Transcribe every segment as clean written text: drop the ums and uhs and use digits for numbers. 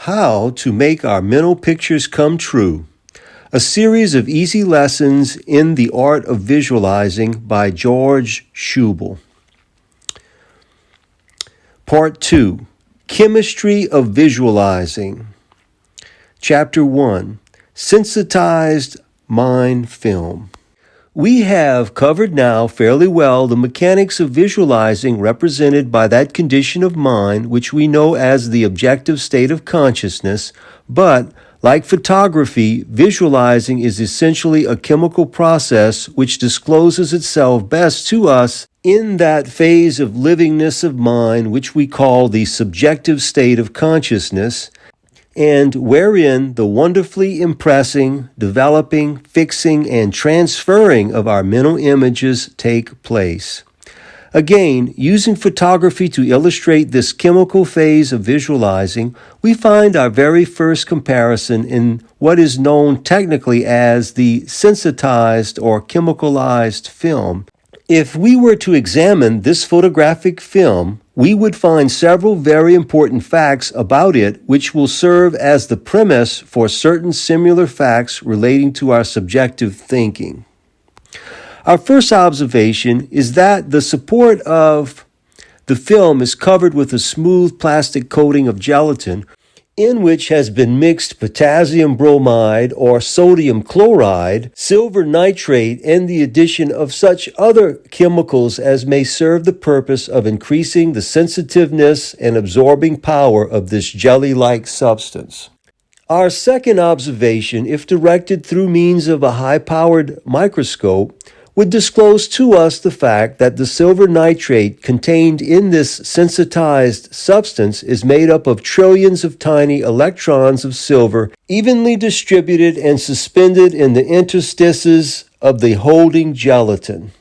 How to Make Our Mental Pictures Come True, a series of easy lessons in the art of visualizing by George Schuebel. Part 2, Chemistry of Visualizing. Chapter 1, Sensitized Mind Film. We have covered now fairly well the mechanics of visualizing represented by that condition of mind which we know as the objective state of consciousness, but, like photography, visualizing is essentially a chemical process which discloses itself best to us in that phase of livingness of mind which we call the subjective state of consciousness, and wherein the wonderfully impressing, developing, fixing, and transferring of our mental images take place. Again, using photography to illustrate this chemical phase of visualizing, we find our very first comparison in what is known technically as the sensitized or chemicalized film. If we were to examine this photographic film, we would find several very important facts about it which will serve as the premise for certain similar facts relating to our subjective thinking. Our first observation is that the support of the film is covered with a smooth plastic coating of gelatin in which has been mixed potassium bromide or sodium chloride, silver nitrate, and the addition of such other chemicals as may serve the purpose of increasing the sensitiveness and absorbing power of this jelly-like substance. Our second observation, if directed through means of a high-powered microscope, would disclose to us the fact that the silver nitrate contained in this sensitized substance is made up of trillions of tiny electrons of silver evenly distributed and suspended in the interstices of the holding gelatin.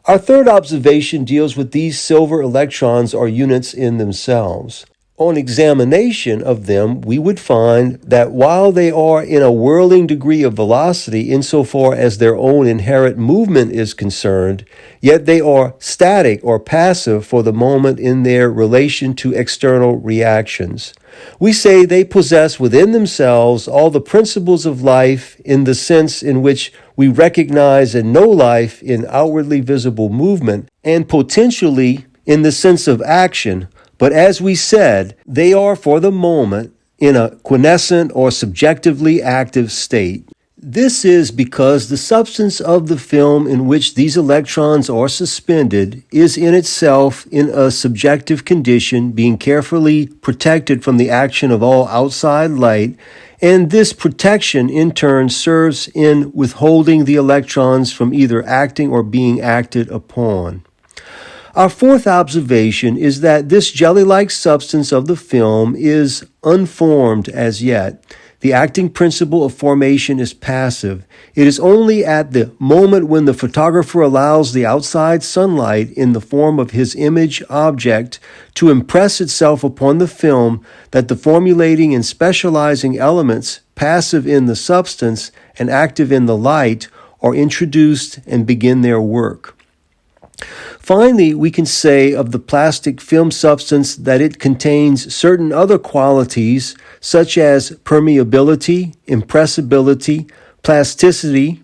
Our third observation deals with these silver electrons or units in themselves. On examination of them, we would find that while they are in a whirling degree of velocity insofar as their own inherent movement is concerned, yet they are static or passive for the moment in their relation to external reactions. We say they possess within themselves all the principles of life in the sense in which we recognize and know life in outwardly visible movement, and potentially in the sense of action. But as we said, they are for the moment in a quiescent or subjectively active state. This is because the substance of the film in which these electrons are suspended is in itself in a subjective condition, being carefully protected from the action of all outside light, and this protection in turn serves in withholding the electrons from either acting or being acted upon. Our fourth observation is that this jelly-like substance of the film is unformed as yet. The acting principle of formation is passive. It is only at the moment when the photographer allows the outside sunlight in the form of his image object to impress itself upon the film that the formulating and specializing elements, passive in the substance and active in the light, are introduced and begin their work. Finally, we can say of the plastic film substance that it contains certain other qualities such as permeability, impressibility, plasticity,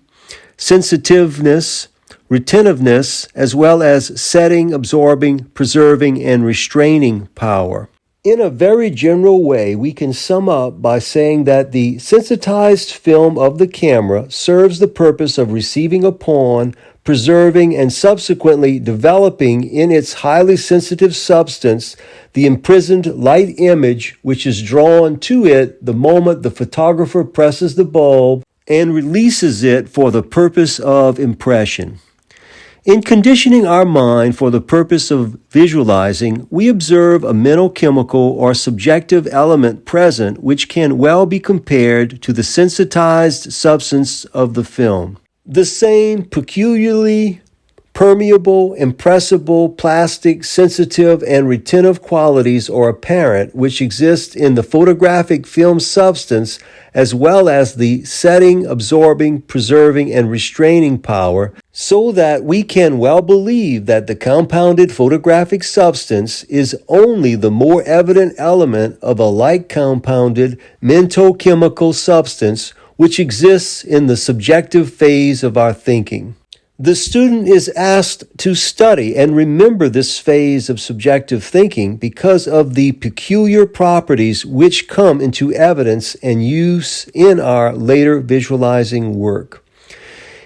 sensitiveness, retentiveness, as well as setting, absorbing, preserving, and restraining power. In a very general way, we can sum up by saying that the sensitized film of the camera serves the purpose of receiving upon, preserving, and subsequently developing in its highly sensitive substance the imprisoned light image which is drawn to it the moment the photographer presses the bulb and releases it for the purpose of impression. In conditioning our mind for the purpose of visualizing, we observe a mental chemical or subjective element present which can well be compared to the sensitized substance of the film. The same peculiarly Permeable, impressible, plastic, sensitive, and retentive qualities are apparent, which exist in the photographic film substance, as well as the setting, absorbing, preserving, and restraining power, so that we can well believe that the compounded photographic substance is only the more evident element of a like compounded mental-chemical substance which exists in the subjective phase of our thinking. The student is asked to study and remember this phase of subjective thinking because of the peculiar properties which come into evidence and use in our later visualizing work.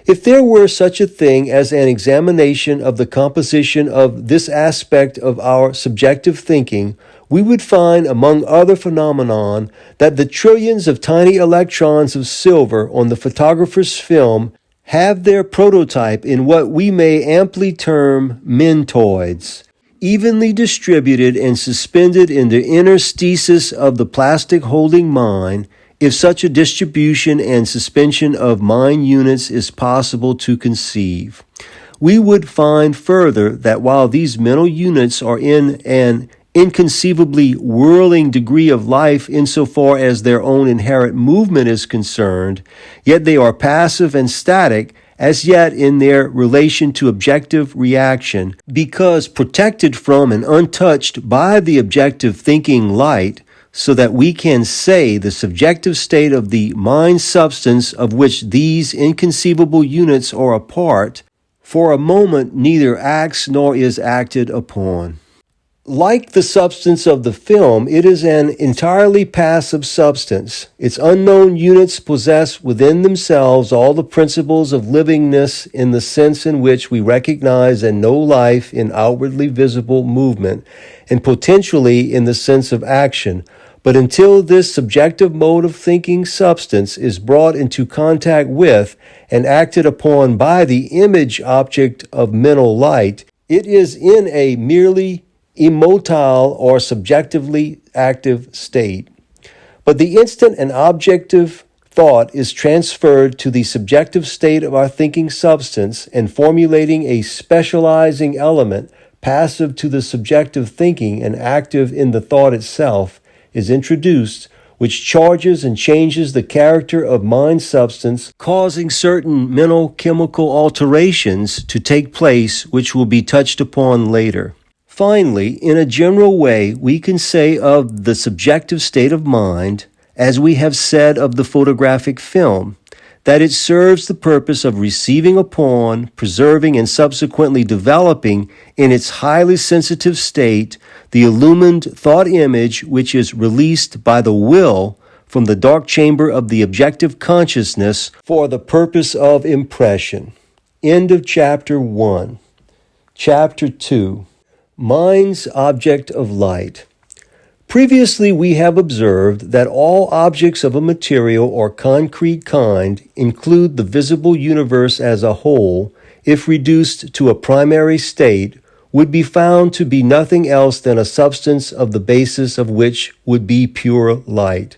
If there were such a thing as an examination of the composition of this aspect of our subjective thinking, we would find, among other phenomenon, that the trillions of tiny electrons of silver on the photographer's film have their prototype in what we may amply term mentoids, evenly distributed and suspended in the interstices of the plastic holding mind, if such a distribution and suspension of mind units is possible to conceive. We would find further that while these mental units are in an inconceivably whirling degree of life insofar as their own inherent movement is concerned, yet they are passive and static as yet in their relation to objective reaction, because protected from and untouched by the objective thinking light, so that we can say the subjective state of the mind substance of which these inconceivable units are a part, for a moment neither acts nor is acted upon. Like the substance of the film, it is an entirely passive substance. Its unknown units possess within themselves all the principles of livingness in the sense in which we recognize and know life in outwardly visible movement, and potentially in the sense of action. But until this subjective mode of thinking substance is brought into contact with and acted upon by the image object of mental light, it is in a merely immotile or subjectively active state. But the instant an objective thought is transferred to the subjective state of our thinking substance and formulating a specializing element passive to the subjective thinking and active in the thought itself is introduced, which charges and changes the character of mind substance, causing certain mental chemical alterations to take place, which will be touched upon later. Finally, in a general way, we can say of the subjective state of mind, as we have said of the photographic film, that it serves the purpose of receiving upon, preserving, and subsequently developing in its highly sensitive state the illumined thought image which is released by the will from the dark chamber of the objective consciousness for the purpose of impression. End of Chapter 1. Chapter 2. Mind's object of light. Previously, we have observed that all objects of a material or concrete kind include the visible universe as a whole, if reduced to a primary state, would be found to be nothing else than a substance of the basis of which would be pure light.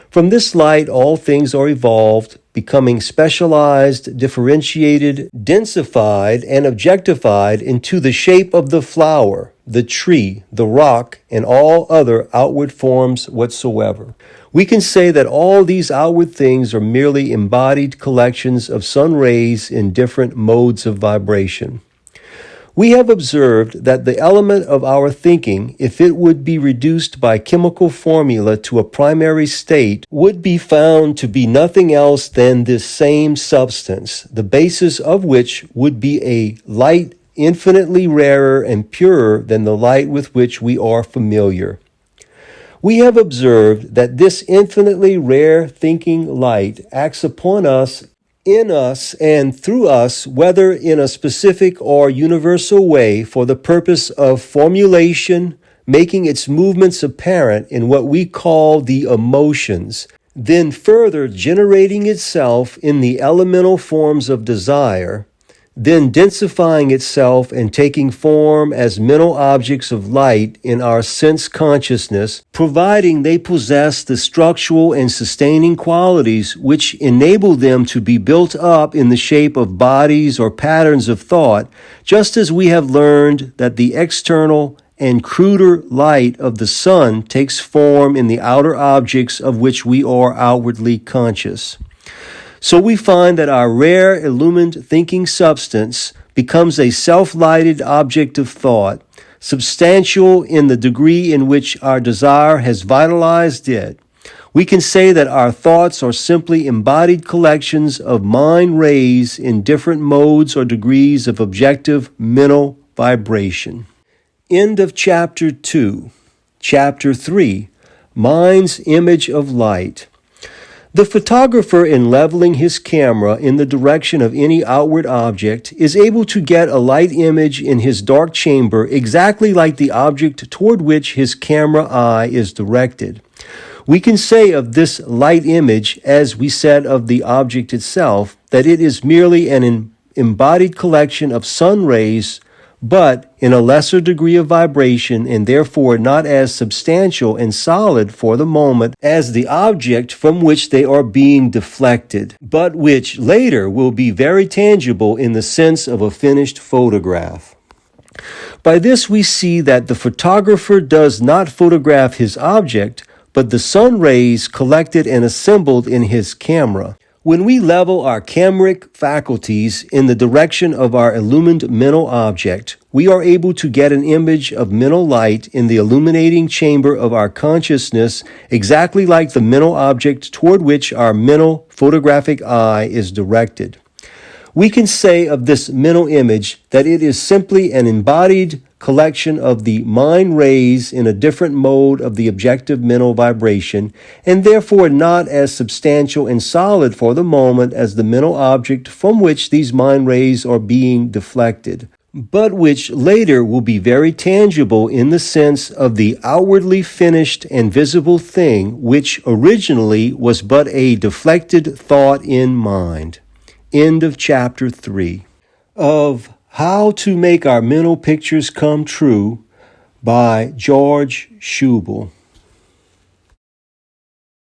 From this light, all things are evolved, becoming specialized, differentiated, densified, and objectified into the shape of the flower, the tree, the rock, and all other outward forms whatsoever. We can say that all these outward things are merely embodied collections of sun rays in different modes of vibration. We have observed that the element of our thinking, if it would be reduced by chemical formula to a primary state, would be found to be nothing else than this same substance, the basis of which would be a light infinitely rarer and purer than the light with which we are familiar. We have observed that this infinitely rare thinking light acts upon us, in us, and through us, whether in a specific or universal way, for the purpose of formulation, making its movements apparent in what we call the emotions, then further generating itself in the elemental forms of desire, then densifying itself and taking form as mental objects of light in our sense consciousness, providing they possess the structural and sustaining qualities which enable them to be built up in the shape of bodies or patterns of thought, just as we have learned that the external and cruder light of the sun takes form in the outer objects of which we are outwardly conscious. So we find that our rare illumined thinking substance becomes a self-lighted object of thought, substantial in the degree in which our desire has vitalized it. We can say that our thoughts are simply embodied collections of mind rays in different modes or degrees of objective mental vibration. End of Chapter 2. Chapter 3. Mind's Image of Light. The photographer, in leveling his camera in the direction of any outward object, is able to get a light image in his dark chamber exactly like the object toward which his camera eye is directed. We can say of this light image, as we said of the object itself, that it is merely an embodied collection of sun rays, but in a lesser degree of vibration and therefore not as substantial and solid for the moment as the object from which they are being deflected, but which later will be very tangible in the sense of a finished photograph. By this we see that the photographer does not photograph his object, but the sun rays collected and assembled in his camera. When we level our cameric faculties in the direction of our illumined mental object, we are able to get an image of mental light in the illuminating chamber of our consciousness exactly like the mental object toward which our mental photographic eye is directed. We can say of this mental image that it is simply an embodied collection of the mind rays in a different mode of the objective mental vibration, and therefore not as substantial and solid for the moment as the mental object from which these mind rays are being deflected, but which later will be very tangible in the sense of the outwardly finished and visible thing which originally was but a deflected thought in mind. End of Chapter 3. Of How to Make Our Mental Pictures Come True by George Schuebel.